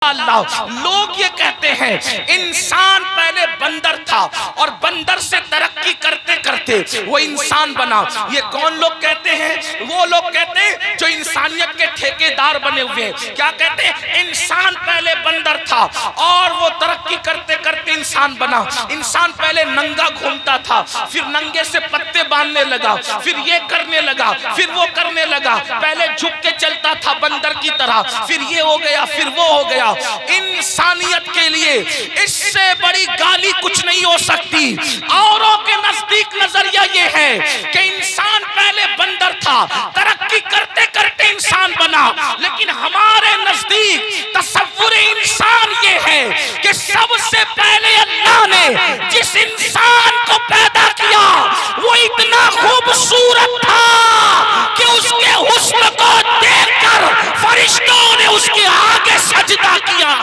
اللہ لوگ یہ کہتے ہیں انسان پہلے بندر تھا اور بندر سے ترقی کرتے کرتے وہ انسان بنا. یہ کون لوگ کہتے ہیں؟ وہ لوگ کہتے ہیں جو انسانیت کے ٹھیکیدار بنے ہوئے ہیں. کیا کہتے ہیں؟ انسان پہلے بندر تھا اور وہ ترقی کرتے کرتے انسان بنا. انسان پہلے ننگا گھومتا تھا، پھر ننگے سے پتے باندھنے لگا، پھر یہ کرنے لگا، پھر وہ کرنے لگا. پہلے جھک کے چلتا تھا بندر کی طرح، پھر یہ ہو گیا، پھر وہ ہو گیا. انسانیت کے لیے اس سے بڑی گالی کچھ نہیں ہو سکتی. اوروں کے نزدیک نظریہ یہ ہے کہ انسان پہلے بندر تھا، ترقی کرتے کرتے انسان بنا. لیکن ہمارے نزدیک تصور انسان یہ ہے کہ سب سے پہلے اللہ نے جس انسان کو پیدا کیا وہ اتنا خوبصورت تھا کہ اس کے حسن کو دیکھ کر فرشتوں نے اس کے آگے سجدہ کیا.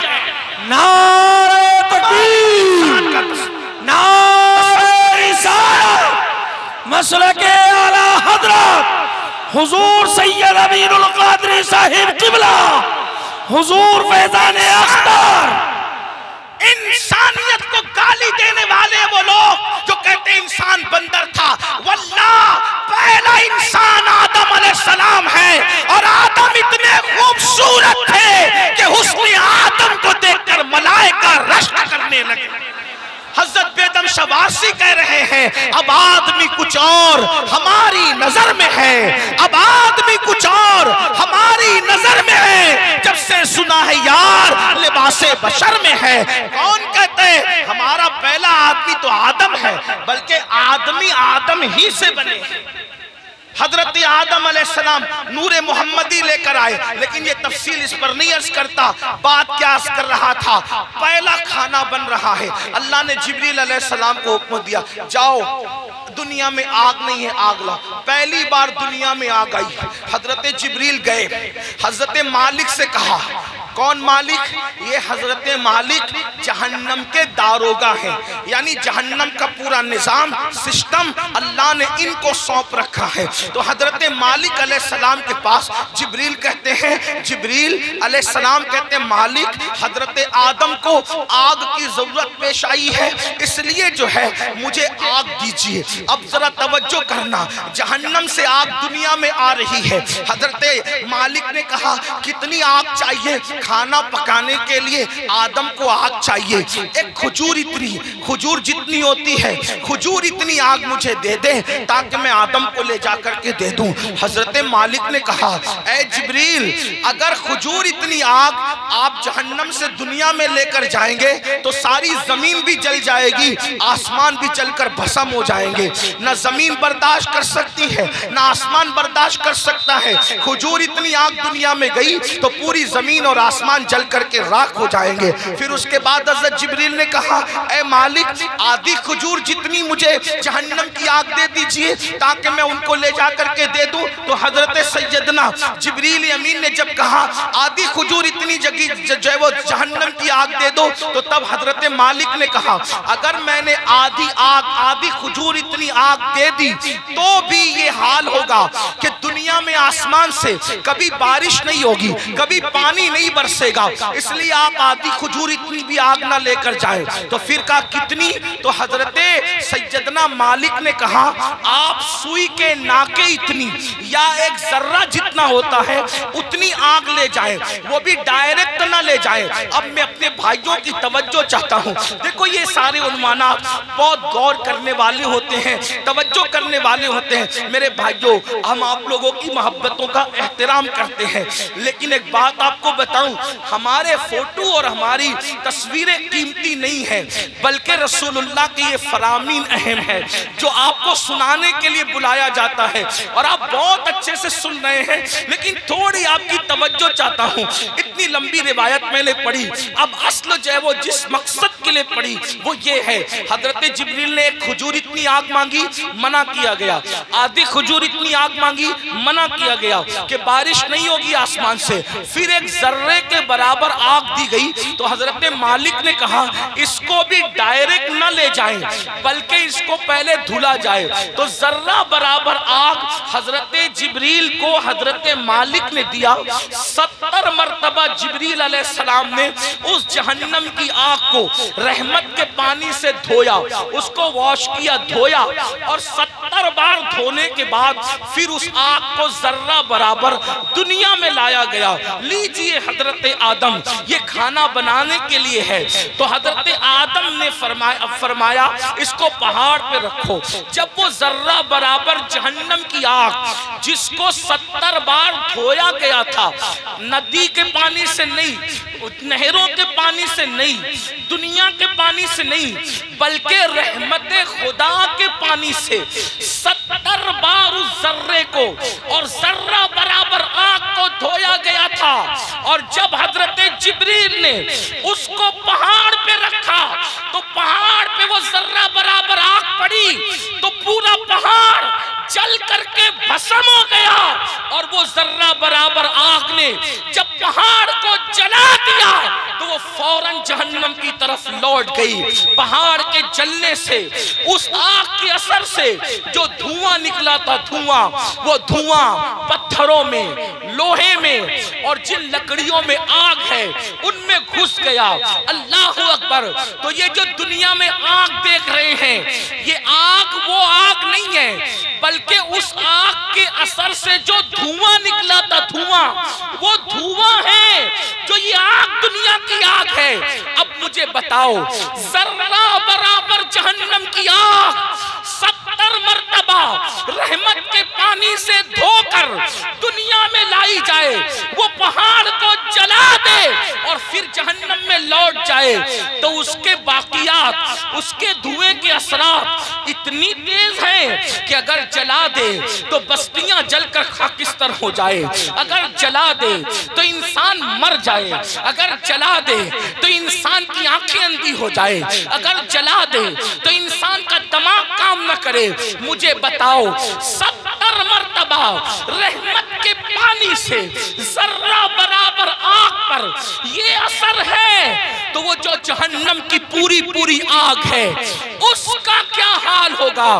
نعرہ تکبیر، نعرہ رسالت، مسلک اعلیٰ حضرت حضور سید امین القادری صاحب قبلہ، حضور فیضان اختر. انسانیت کو گالی دینے والے وہ لوگ جو کہتے ہیں انسان بندر تھا. واللہ پہلا انسان آدم علیہ السلام ہے اور آدم اتنے خوبصورت تھے کہ حسن آدم کو دیکھ کر ملائکہ رشک کرنے لگے. حضرت بیدم شوارسی کہہ رہے ہیں اب آدمی کچھ اور ہماری نظر میں ہے، اب آدمی کچھ اور ہماری نظر میں ہے. جب سے سنا ہے یار لباس بشر میں ہے. کون کہتے ہیں ہمارا پہلا آدمی تو آدم ہے، بلکہ آدمی آدم ہی سے بنے. حضرت آدم علیہ السلام نور محمدی لے کر آئے، لیکن یہ تفصیل اس پر نہیں عرض کرتا. بات کیا عرض کر رہا تھا؟ پہلا کھانا بن رہا ہے. اللہ نے جبریل علیہ السلام کو حکم دیا جاؤ دنیا میں آگ نہیں ہے آگ لا. پہلی بار دنیا میں آگ آئی. حضرت جبریل گئے، حضرت مالک سے کہا. کون مالک؟ یہ حضرت مالک جہنم کے داروغہ ہیں، یعنی جہنم کا پورا نظام سسٹم اللہ نے ان کو سونپ رکھا ہے. تو حضرت مالک علیہ السلام کے پاس جبریل کہتے ہیں، جبریل علیہ السلام کہتے ہیں مالک حضرت آدم کو آگ کی ضرورت پیش آئی ہے، اس لیے جو ہے مجھے آگ دیجئے. اب ذرا توجہ کرنا، جہنم سے آگ دنیا میں آ رہی ہے. حضرت مالک نے کہا کتنی آگ چاہیے؟ کھانا پکانے کے لیے آدم کو آگ چاہیے. ایک کھجور اتنی، کھجور جتنی ہوتی ہے کھجور اتنی آگ مجھے دے دیں تاکہ میں آدم کو لے جا کر کے دے دوں. حضرت مالک نے کہا اے جبریل اگر کھجور اتنی آگ آپ جہنم سے دنیا میں لے کر جائیں گے تو ساری زمین بھی جل جائے گی، آسمان بھی جل کر بھسم ہو جائیں گے. نہ زمین برداشت کر سکتی ہے نہ آسمان برداشت کر سکتا ہے. کھجور اتنی آگ دنیا میں گئی تو پوری زمین اور آسمان جل کر کے راکھ ہو جائیں گے. پھر اس کے بعد حضرت جبریل نے کہا اے مالک آدھی کھجور جتنی مجھے جہنم کی آگ دے دیجئے تاکہ میں ان کو لے جا کر کے دے دوں. تو حضرت سیدنا جبریل امین نے جب کہا آدھی کھجور اتنی جو ہے وہ جہنم کی آگ دے دو، تو تب حضرت مالک نے کہا اگر میں نے آدھی کھجور اتنی آگ دے دی تو بھی یہ حال ہوگا کہ دنیا میں آسمان سے کبھی بارش نہیں ہوگی، کبھی پانی نہیں برسے گا، اس لیے آپ آدھی کھجور اتنی بھی آگ نہ لے کر جائیں. تو پھر کہا کتنی؟ تو حضرت سیدنا مالک نے کہا آپ سوئی کے ناکے اتنی یا ایک ذرہ جتنا ہوتا ہے اتنی آگ لے جائیں، وہ بھی ڈائریکٹ نہ لے جائیں. اب میں اپنے بھائیوں کی توجہ چاہتا ہوں. دیکھو یہ سارے عنوانات بہت غور کرنے والے ہوتے ہیں، توجہ کرنے والے ہوتے ہیں. میرے بھائیوں ہم آپ لوگوں کی محبتوں کا احترام کرتے ہیں، لیکن ایک بات آپ کو بتاؤں ہمارے فوٹو اور ہماری تصویریں قیمتی نہیں ہیں، بلکہ رسول اللہ کی یہ فرامین اہم ہے جو آپ کو سنانے کے لیے بلایا جاتا ہے اور آپ بہت اچھے سے سن رہے ہیں. لیکن تھوڑی آپ کی توجہ چاہتا ہوں. اتنی لمبی روایت میں نے پڑھی، اب اصل جو ہے وہ جس مقصد کے لیے پڑھی وہ یہ ہے حضرت جبریل نے ایک کھجور اتنی آگ مانگی، منع کیا گیا. آدھی کھجور اتنی آگ مانگی، منع کیا گیا کہ بارش نہیں ہوگی آسمان سے. پھر ایک ذرے کے برابر آگ دی گئی تو حضرت مالک نے کہا اس کو بھی ڈائریکٹ نہ لے جائیں بلکہ اس کو پہلے دھلا جائے. تو ذرہ برابر آگ حضرت جبریل کو حضرت مالک نے دیا 70 مرتبہ جبریل علیہ السلام نے اس جہنم کی آگ کو رحمت کے پانی سے دھویا، اس کو واش کیا، دھویا، اور 70 بار دھونے کے بعد پھر اس آگ کو ذرہ برابر دنیا میں لایا گیا۔ لیجئے حضرت آدم، یہ کھانا بنانے کے لیے ہے، تو حضرت آدم نے فرمایا اس کو پہاڑ پہ رکھو۔ جب وہ ذرہ برابر جہنم کی آگ جس کو 70 بار دھویا گیا تھا، ندی کے پانی سے نہیں، نہروں کے پانی سے نہیں، دنیا کے پانی سے نہیں، بلکہ رحمت خدا کے پانی سے 70 بار اس ذرے کو اور ذرہ برابر آگ کو دھویا گیا تھا۔ اور جب حضرت جبریل نے اس کو پہاڑ پہ رکھا تو پہاڑ پہ وہ ذرہ برابر آگ پڑی تو پورا پہاڑ جل کر کے بھسم ہو گیا، اور وہ ذرہ برابر آگ نے جب پہاڑ کو جلا دیا تو وہ فوراً جہنم کی طرف لوٹ گئی۔ پہاڑ کے جلنے سے، اس آگ کے اثر سے جو دھواں نکلا تھا، وہ دھواں پتھروں میں، لوہے میں اور جن لکڑیوں میں آگ ہے ان میں گھس گیا۔ اللہ اکبر! تو یہ جو دنیا میں آگ دیکھ رہے ہیں، یہ آگ وہ آگ نہیں ہے، بلکہ اس آگ کے اثر سے جو دھواں نکلا تھا، وہ دھواں ہے جو یہ آگ دنیا کی آگ ہے۔ اب مجھے بتاؤ، ذرہ برابر جہنم کی آگ 70 مرتبہ رحمت کے پانی سے دھو کر دنیا میں لائی جائے، وہ پہاڑ کو جلا دے اور پھر جہنم میں لوٹ جائے، تو اس کے باقیات، اس کے دھوئے کے اثرات اتنی تیز ہیں کہ اگر جلا دے تو بستیاں جل کر خاکستر ہو جائے، اگر جلا دے تو انسان مر جائے، اگر جلا دے تو انسان کی آنکھیں اندھی ہو جائے، اگر جلا دے تو انسان کا دماغ کام نہ کرے۔ مجھے بتاؤ، 70 مرتبہ رحمت کے پانی سے ذرہ برابر آگ پر یہ اثر ہے، تو وہ جو جہنم کی پوری آگ ہے اس کا کیا حال ہوگا،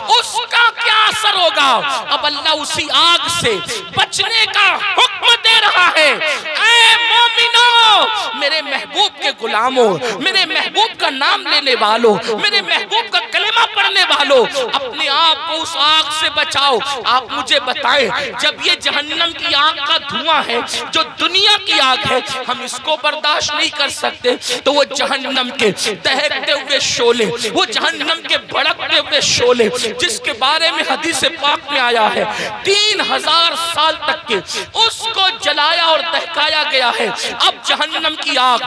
اس کا کیا اثر ہوگا؟ اب اللہ اسی آگ سے بچنے کا حکم دے رہا ہے۔ اے مومنوں، میرے محبوب کے غلاموں، میرے محبوب کا نام لینے والوں، میرے محبوب کا کلمہ پڑھنے والوں، اپنے آپ کو اس آگ سے بچاؤ۔ آپ مجھے بتائیں، جب یہ جہنم کی آگ کا دھواں ہے جو دنیا کی آگ ہے، ہم اس کو برداشت نہیں کر سکتے، تو وہ جہنم کے دہکتے ہوئے شعلے، وہ جہنم کے بھڑکتے ہوئے شعلے جس کے بارے میں حدیث پاک میں آیا ہے 3000 سال تک کے اس کو جلایا اور دہکایا گیا ہے۔ اب جہنم کی آگ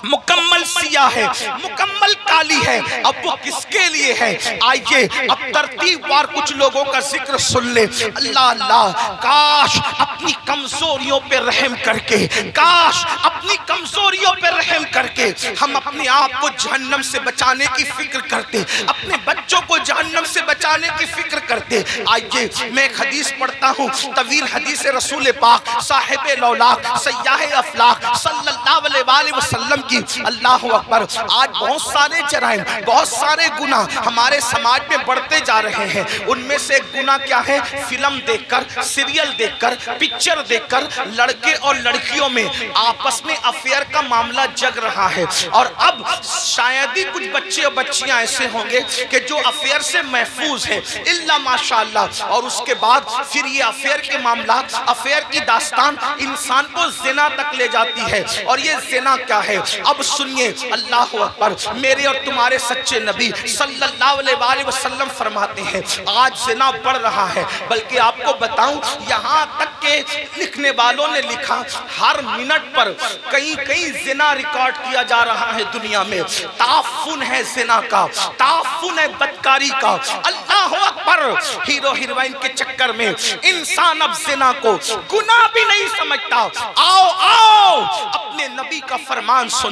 مکمل سیاہ ہے، مکمل کالی ہے، اب وہ کس کے لیے ہے؟ آئیے اب ترتیب وار کچھ لوگوں کا ذکر سن لے۔ اللہ، کاش اپنی کمزوریوں پہ رحم کر کے، کاش اپنی کمزوریوں پہ رحم کر کے ہم اپنے آپ کو جہنم سے بچانے کی فکر کرتے، اپنے بچوں کو جہنم سے بچانے کی فکر کرتے۔ آئیے میں ایک حدیث پڑھتا ہوں، طویل حدیث رسول پاک صاحب لولاک سیاح افلاک صلی اللہ علیہ وآلہ وسلم کی۔ اللہ اکبر! آج بہت سارے جرائم، بہت سارے گناہ ہمارے سماج میں بڑھتے جا رہے ہیں۔ ان میں سے ایک گناہ کیا ہے؟ فلم دیکھ کر، سیریل دیکھ کر، پکچر دیکھ کر لڑکے اور لڑکیوں میں آپس میں افیئر کا معاملہ جگ رہا ہے۔ اور اب شاید ہی کچھ بچے اور بچیاں ایسے ہوں گے کہ جو افیئر سے محفوظ ہیں، الا ماشاءاللہ۔ اور اس کے بعد پھر یہ افیئر کے معاملات، افیئر کی داستان انسان کو زنا تک لے جاتی ہے۔ اور یہ زنا کیا ہے؟ اب سنیے، اللہ اکبر! میرے اور تمہارے سچے نبی صلی اللہ علیہ وآلہ وسلم فرماتے ہیں آج زنا بڑھ رہا ہے، بلکہ آپ کو بتاؤں یہاں تک کہ لکھنے والوں نے لکھا ہر منٹ پر کئی زنا ریکارڈ کیا جا رہا ہے دنیا میں۔ تعفن ہے زنا کا، تعفن ہے بدکاری کا۔ اللہ اکبر! ہیرو ہیروئن کے چکر میں انسان اب زنا کو گناہ بھی نہیں سمجھتا۔ آؤ اپنے نبی کا فرمان سنو،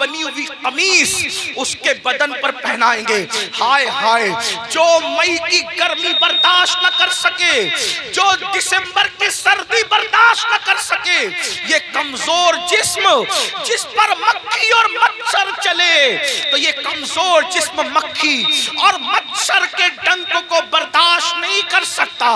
بنی ہوئی قمیص اس کے بدن پر پہنائیں گے. ہائے ہائے، جو مئی کی گرمی برداشت نہ کر سکے، جو دسمبر کی سردی برداشت نہ کر سکے، یہ کمزور جسم جس پر مکھی اور مچھر چلے، تو یہ کمزور جسم مکھی اور مچھر کے ڈنک کو برداشت نہیں کر سکتا.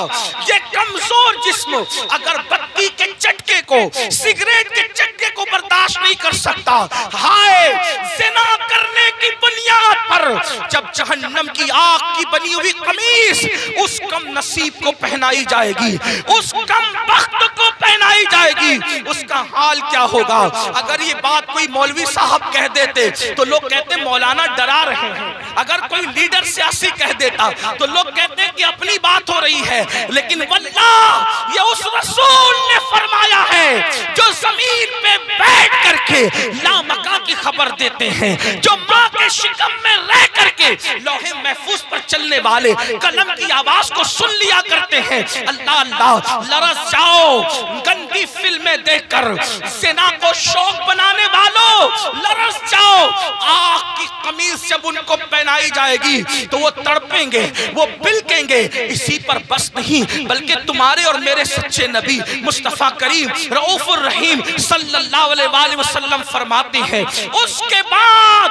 یہ کمزور جسم اگر بتی کے چٹکے کو، سگریٹ کے چٹکے کو برداشت نہیں کر سکتا. ہائے، زنا کرنے کی بنیاد پر جب جہنم کی آگ کی بنی ہوئی قمیص اس کم نصیب کو پہنائی جائے گی، اس کم بخت کو پہنائی جائے گی، اس کا حال کیا ہوگا؟ اگر یہ بات کوئی مولوی صاحب کہہ دیتے تو لوگ کہتے مولانا ڈرا رہے ہیں. اگر کوئی لیڈر سیاسی کہہ دیتا تو لوگ کہتے ہیں کہ اپنی بات ہو رہی ہے. لیکن واللہ یہ اس رسول نے فرمایا ہے جو زمین پہ بیٹھ کر کے لامکاں کی خبر دیتے ہیں، جو ماں کے شکم میں رہ کر کے لوح محفوظ پر چلنے والے قلم کی آواز کو سن لیا کرتے ہیں. اللہ اللہ، لرز جاؤ گندی فلمیں دیکھ کر، زنا کو شوق بنانے والوں لرز جاؤ. آگ کی قمیص جب ان کو پہنائی جائے گی تو وہ تڑپیں گے، وہ بلکیں گے. اسی پر بس نہیں بلکہ تمہارے اور میرے سچے نبی مصطفیٰ کریم رؤوف الرحیم صلی اللہ علیہ وآلہ وسلم فرماتے ہیں اس کے بعد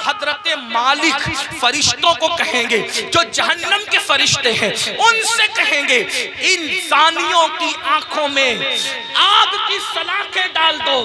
حضرت مالک فرشتوں کو کہیں گے، جو جہنم کے فرشتے ہیں ان سے کہیں گے ان زانیوں کی آنکھوں میں آگ کی سلاخیں ڈال دو،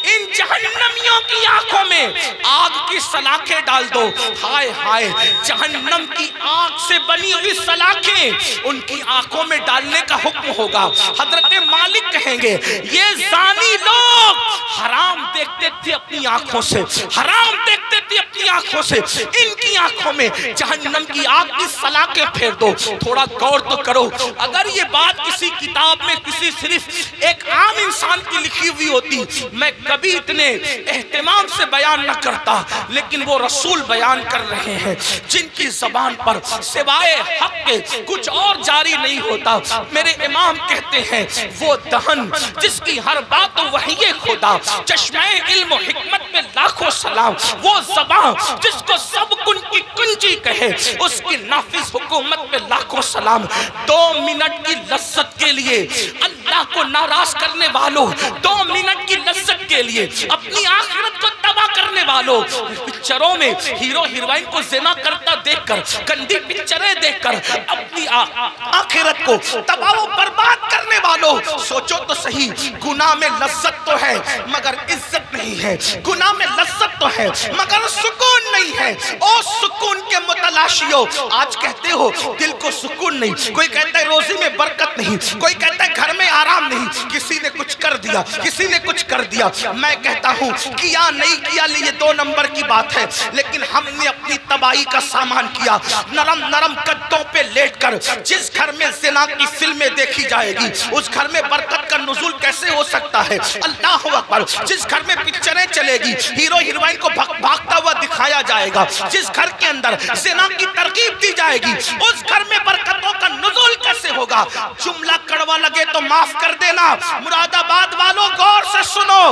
ان جہنمیوں کی آنکھوں میں آگ کی سلاخیں ڈال دو. ہائے ہائے، جہنم کی آگ سے بنی ہوئی سلاخیں ان کی آنکھوں میں ڈالنے کا حکم ہوگا. حضرت مالک کہیں گے یہ زانی لوگ حرام دیکھتے تھے اپنی آنکھوں سے، حرام دیکھتے تھے اپنی آنکھوں سے، ان کی آنکھوں میں جہنم کی آگ کی سلاخیں پھیر دو. تھوڑا غور تو کرو، اگر یہ بات کسی کتاب میں کسی صرف ایک عام انسان کی لکھی ہوئی ہوتی میں کبھی اتنے اہتمام سے بیان نہ کرتا، لیکن وہ رسول بیان کر رہے ہیں جن کی زبان پر سوائے حق کے کچھ اور جاری نہیں ہوتا. میرے امام کہتے ہیں وہ دہن جس کی ہر بات وحی خدا، چشمہ علم و حکمت میں لاکھوں سلام. وہ زبان جس کو سب کن کی کنجی کہے، اس کی نافذ حکومت میں لاکھوں سلام. 2 منٹ کی لذت کے لیے اللہ کو ناراض کرنے والوں، 2 منٹ کی لذت کے لیے اپنی آخرت کو تباہ کرنے والوں، پکچروں میں ہیرو ہیروئن کو زنا کرتا دیکھ کر، گندی پکچریں دیکھ کر اپنی آخرت کو تباہ و برباد کرنے والوں، سوچو تو صحیح، گناہ میں لذت تو ہے مگر عزت نہیں ہے، گناہ میں لذت تو ہے مگر سکون نہیں ہے. او سکون کے متلاشیوں، آج کہتے ہو دل کو سکون نہیں، کوئی کہتا ہے روزی میں برکت نہیں، کوئی کہتا ہے گھر میں آرام نہیں، کسی نے کچھ کر دیا، کسی نے کچھ کر دیا. میں کہتا ہوں کیا نہیں کیا یہ 2 نمبر کی بات ہے، لیکن ہم نے اپنی تباہی کا سامان کیا. نرم نرم قدوں پہ لیٹ کر جس گھر میں زنا کی فلمیں دیکھی جائے گی اس گھر میں برکت کا نزول کیسے ہو سکتا ہے؟ اللہ اکبر. جس گھر میں پکچریں چلے گی، ہیرو ہیروئن کو بھاگتا ہوا دکھایا جائے گا، جس گھر کے اندر زنا کی ترغیب دی جائے گی اس گھر میں برکتوں کا نزول کیسے ہوگا؟ جملہ کڑوا لگے تو معاف کر دینا، مراد آباد والوں غور سے سنو،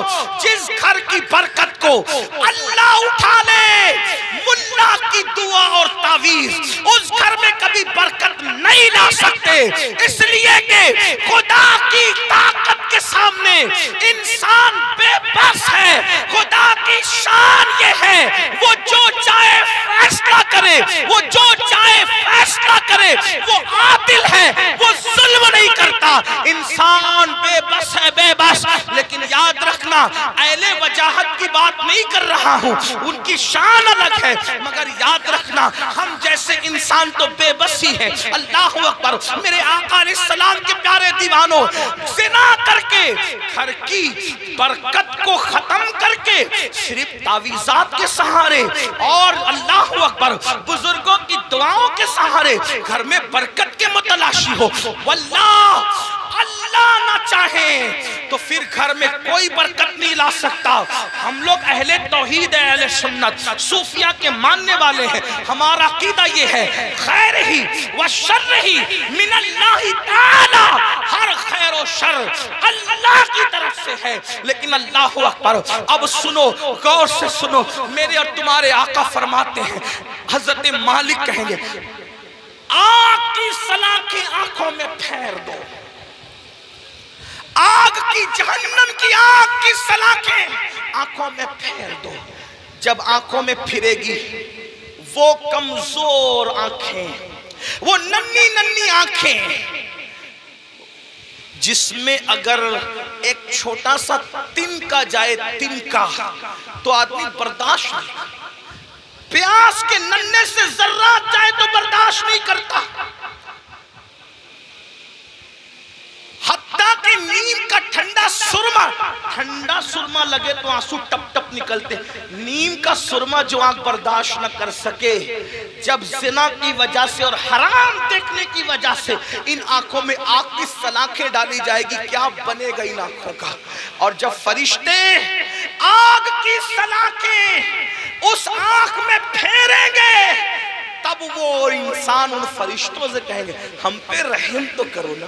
جس گھر کی برکت کو اللہ اٹھا لے ملا کی دعا اور تعویذ، اس گھر میں کبھی برکت نہیں لا سکتے. اس لیے کہ خدا کی طاقت کے سامنے انسان بے بس ہے. خدا کی شان یہ ہے وہ جو چاہے فیصلہ کرے، وہ جو چاہے فیصلہ کرے، وہ عادل ہے، وہ ظلم نہیں کرتا. انسان بے بس ہے، بے بس. لیکن یاد رکھنا اہل وجاہت کی بات نہیں کر رہا ہوں، ان کی شان الگ ہے، مگر یاد رکھنا ہم جیسے انسان تو بے بس ہی ہیں. اللہ اکبر. میرے آقا علیہ السلام کے پیارے دیوانوں، زنا کر کے گھر کی برکت کو ختم کر کے صرف تعویذات کے سہارے اور اللہ اکبر بزرگوں کی دعاؤں کے سہارے گھر میں برکت کے متلاشی ہو. واللہ اللہ نہ چاہے تو تو پھر گھر میں کوئی برکت نہیں لا سکتا۔ ہم لوگ اہل توحید ہیں، اہل سنت، صوفیہ کے ماننے والے ہیں۔ ہمارا عقیدہ یہ ہے خیر ہی و شر ہی من اللہ تعالی، ہر خیر و شر اللہ کی طرف سے ہے۔ لیکن اللہ اکبر، اب سنو، غور سے سنو، میرے اور تمہارے آقا فرماتے ہیں، حضرت مالک کہیں گے آگ کی سلاخیں آنکھوں میں پھیر دو، آگ کی، جہنم کی آگ کی سلاخیں آنکھوں میں پھیر دو۔ جب آنکھوں میں پھرے گی وہ کمزور آنکھیں، وہ ننھی ننھی آنکھیں جس میں اگر ایک چھوٹا سا تنکا جائے، تنکا، تو آدمی برداشت نہیں، پیاس کے ننھے سے ذرات جائے تو برداشت نہیں کرتا، حتیٰ کہ نیم کا ٹھنڈا سرما لگے تو آنسو ٹپ ٹپ نکلتے، نیم کا سرما جو آنکھ برداشت نہ کر سکے، جب زنا کی وجہ سے اور حرام دیکھنے کی وجہ سے ان آنکھوں میں آگ کی سلاخیں ڈالی جائے گی، کیا بنے گا ان آنکھوں کا؟ اور جب فرشتے آگ کی سلاخیں اس آنکھ میں پھیریں گے، تب وہ انسان ان فرشتوں سے کہیں گے ہم پہ رحم تو کرو نا،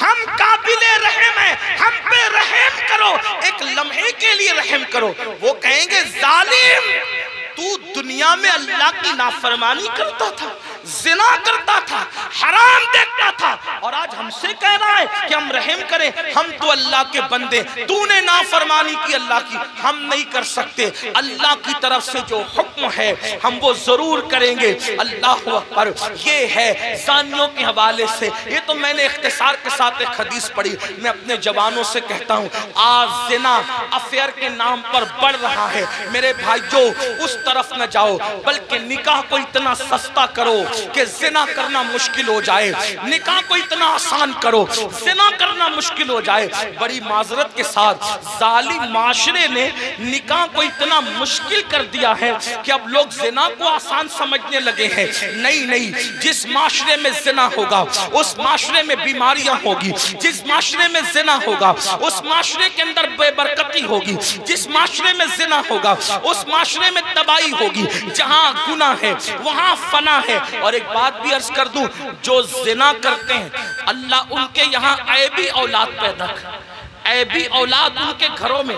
ہم قابل رحم ہیں، ہم پہ رحم کرو، ایک لمحے کے لیے رحم کرو۔ وہ کہیں گے ظالم، تو دنیا میں اللہ کی نافرمانی کرتا تھا، زنا کرتا تھا، حرام دیکھتا تھا، اور آج ہم سے کہہ رہا ہے کہ ہم رحم کریں، ہم تو اللہ کے بندے، تو نے نافرمانی کی اللہ کی، ہم نہیں کر سکتے، اللہ کی طرف سے جو حکم ہے ہم وہ ضرور کریں گے۔ اللہ اکبر، یہ ہے زانیوں کے حوالے سے۔ یہ تو میں نے اختصار کے ساتھ ایک حدیث پڑھی، میں اپنے جوانوں سے کہتا ہوں آج زنا افیئر کے نام پر بڑھ رہا ہے، میرے بھائیو اس طرف نہ جاؤ، بلکہ نکاح کو اتنا سستا کرو کہ زنا کرنا مشکل ہو جائے، نکاح کو اتنا آسان کرو زنا کرنا مشکل ہو جائے۔ بڑی معذرت کے ساتھ ظالم معاشرے نے نکاح کو اتنا مشکل کر دیا ہے کہ اب لوگ زنا کو آسان سمجھنے لگے ہیں۔ نہیں، جس معاشرے میں زنا ہوگا اس معاشرے میں بیماریاں ہوگی، جس معاشرے میں زنا ہوگا اس معاشرے کے اندر بے برکتی ہوگی، جس معاشرے میں زنا ہوگا اس معاشرے میں تباہی ہوگی۔ جہاں گناہ ہے وہاں فنا ہے۔ اور ایک بات بھی عرض کر دوں، جو زنا کرتے ہیں اللہ ان کے یہاں عیبی اولاد پیدا کر، عیبی اولاد ان کے گھروں میں۔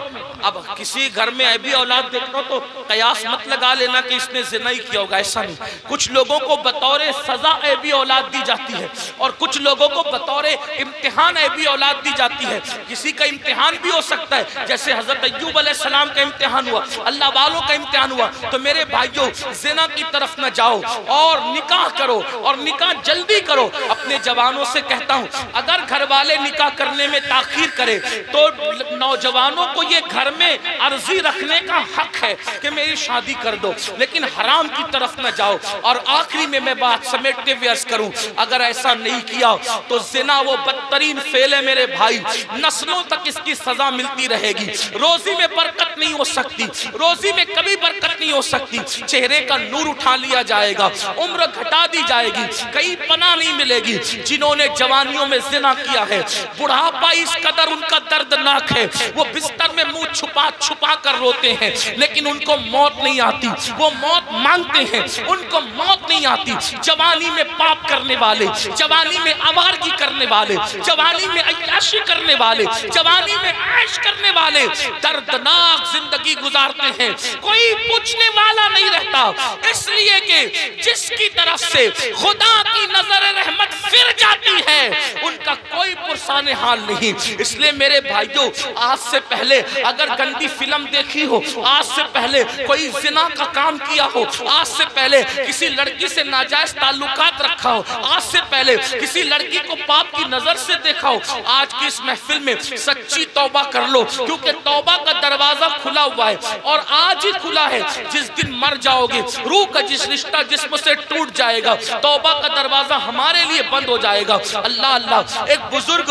اب کسی گھر میں عیبی اولاد دیکھنا تو قیاس مت لگا لینا کہ اس نے زنا ہی کیا ہوگا، ایسا نہیں۔ کچھ لوگوں کو بطور سزا عیبی اولاد دی جاتی ہے اور کچھ لوگوں کو بطور امتحان عیبی اولاد دی جاتی ہے۔ کسی کا امتحان بھی ہو سکتا ہے، جیسے حضرت ایوب علیہ السلام کا امتحان ہوا، اللہ والوں کا امتحان ہوا۔ تو میرے بھائیوں زنا کی طرف نہ جاؤ اور نکاح کرو، اور نکاح جلدی کرو۔ اپنے جوانوں سے کہتا ہوں اگر گھر والے نکاح کرنے میں تاخیر کرے تو نوجوانوں کو یہ گھر میں عرضی رکھنے کا حق ہے کہ میری شادی کر دو، لیکن حرام کی طرف نہ جاؤ۔ اور آخری میں بات سمیٹتے ہوئے عرض کروں، اگر ایسا نہیں کیا تو زنا وہ بدترین فعل ہے میرے بھائی، نسلوں تک اس کی سزا ملتی رہے گی۔ روزی میں برکت نہیں ہو سکتی، روزی میں کبھی برکت نہیں ہو سکتی، چہرے کا نور اٹھا لیا جائے گا، عمر گھٹا دی جائے گی، کہیں پناہ نہیں ملے گی۔ جنہوں نے جوانیوں میں زنا کیا ہے بڑھاپا اس قدر ان کا دردناک ہے، وہ بستر میں منہ چھپا چھپا کر روتے ہیں لیکن ان کو موت نہیں آتی، وہ موت مانگتے ہیں ان کو موت نہیں آتی۔ جوانی میں پاپ کرنے والے، جوانی میں آوارگی کرنے والے، جوانی میں عیاشی کرنے والے، جوانی میں عیش کرنے والے دردناک زندگی گزارتے ہیں، کوئی پوچھنے والا نہیں رہتا، اس لیے کہ جس کی طرف سے خدا کی نظر رحمت پھر جاتی ہے ان کا کوئی پرسان حال نہیں۔ اس لیے میرے بھائیوں آج سے پہلے اگر گندی فلم دیکھی ہو، آج سے پہلے کوئی زنا کا کام کیا ہو، آج سے پہلے کسی لڑکی سے ناجائز تعلقات رکھا ہو، آج سے پہلے کسی لڑکی کو پاپ کی نظر سے دیکھا ہو، آج کی اس محفل میں سچی توبہ کر لو، کیونکہ توبہ کا دروازہ کھلا ہوا ہے اور آج ہی کھلا ہے۔ جس دن مر جاؤ گے روح کا جس رشتہ جسم سے ٹوٹ جائے گا، توبہ کا دروازہ ہمارے لیے بند ہو جائے گا۔ اللہ، ایک بزرگ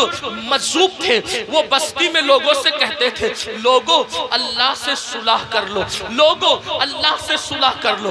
مجذوب تھے، وہ بستی میں لوگوں سے کہتے تھے لوگوں اللہ سے صلح کر لو، لوگوں اللہ سے صلح کر لو۔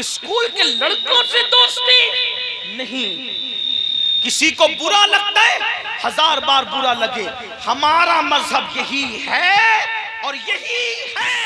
اسکول کے لڑکوں سے دوستی نہیں. کسی کو برا لگتا ہے 1000 بار برا لگے، ہمارا مذہب یہی ہے اور یہی ہے.